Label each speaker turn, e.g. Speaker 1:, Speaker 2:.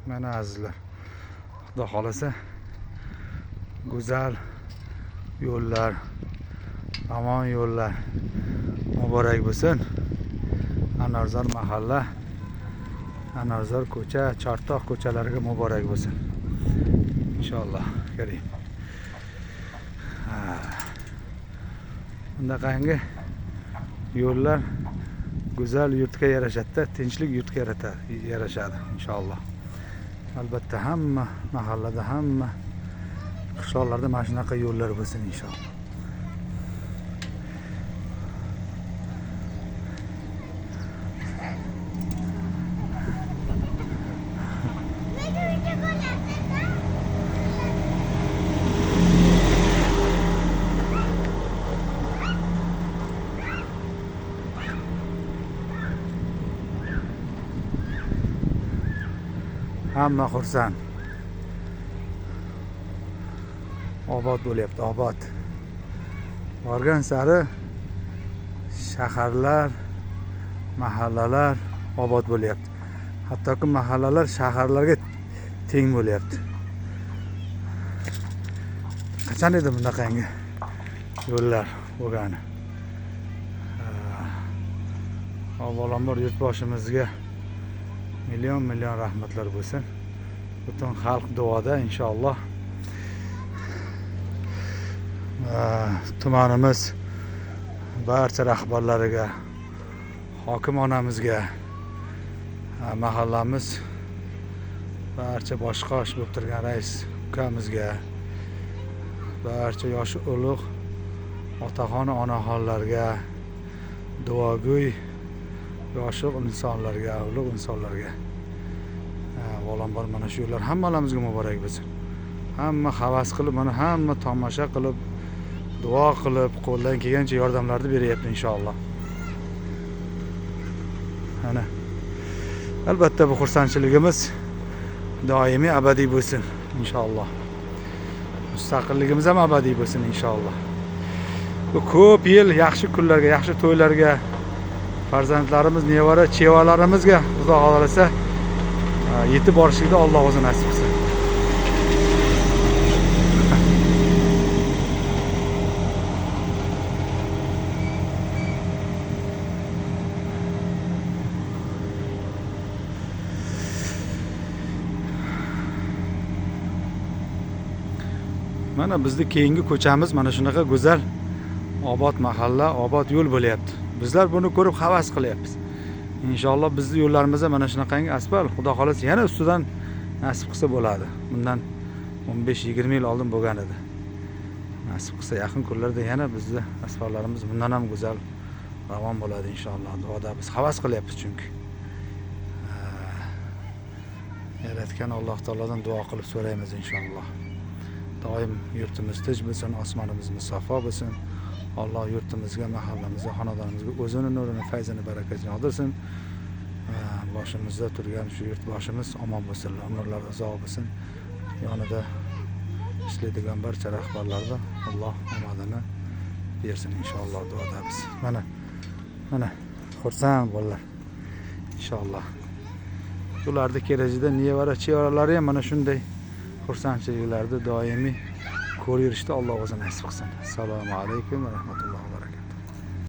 Speaker 1: Mana azizlar, xudo xolasa go'zal yo'llar, omon yo'llar muborak bo'lsin. Anorzor mahalla, Anorzor ko'cha, Chortoq ko'chalariga muborak bo'lsin. Inshaalloh karim. Bundaqangi yo'llar go'zal yurtga yarashadi, tinchlik yurtga yarashadi inshaalloh. Albatta hamma mahallada, hamma qishloqlarda mana shunaqa yo'llar bo'lsin inshaalloh. Hamma xursand. Obod bo'lyapti, obod. Borgan sari shaharlar, mahallalar obod bo'lyapti. Hattoki mahallalar shaharlarga teng bo'lyapti. Qachon edi bunaqangi yo'llar bo'lgani? Avvalambor yurtboshimizga million rahmatlar bo'lsin. Butun xalq duoda inshaalloh. Tumanimiz barcha rahbarlariga, hokim onamizga, mahallamiz barcha boshqa ish bo'lib turgan rais ukamizga, barcha yoshi ulug' otaxon onaxonlarga, duogo'y yoshi insonlarga, ulug' insonlarga avvalambor mana shu yo'llar hammalarimizga muborak bo'lsin. Hamma havas qilib, mana hamma tomosha qilib, duo qilib, qo'ldan kelgancha yordamlarni beryapti inshaalloh. Ana albatta bu xursandchiligimiz doimiy abadiy bo'lsin inshaalloh. Mustaqilligimiz ham abadiy bo'lsin inshaalloh. Bu ko'p yil yaxshi kunlarga, yaxshi to'ylarga farzandlarimiz, nevara, chevalarimizga xudo xolasa yetib borishlikda Alloh o'zi nasib qilsin. Mana bizni keyingi ko'chamiz mana shunaqa go'zal obod mahalla, obod yo'l bo'lyapti. Bizlar buni ko'rib havas qilyapmiz. Inshaalloh bizning yo'llarimizda mana shunaqangi asfalt xudo xolasa yana ustidan nasib qilsa bo'ladi. Bundan 15-20 yil oldin bo'lgan edi. Nasib qilsa yaqin kunlarda yana bizning asfaltlarimiz bundan ham go'zal ravon bo'ladi inshaalloh. Duoda biz havas qilyapmiz chunki. Yaratgan Alloh taolodan duo qilib so'raymiz inshaalloh. Doim yurtimiz tinch bo'lsin, osmonimiz musaffo bo'lsin. Alloh yurtimizga, mahallamizga, xonadonimizga o'zining nurini, fayzini, barakatini yog'dirsin. Boshimizda turgan shu yurtboshimiz omon bo'lsin, umrlari uzoq bo'lsin. Yonida ishlaydigan barcha rahbarlarga Alloh omadini bersin inshaalloh duodamiz. Mana xursand bo'llar inshaalloh. Ularning kelajakda nevara, chevaralari ham mana shunday xursandchiliklarda doimiy ko'rib yurishda Alloh o'zi nasib qilsin. Assalomu alaykum va rahmatulloh.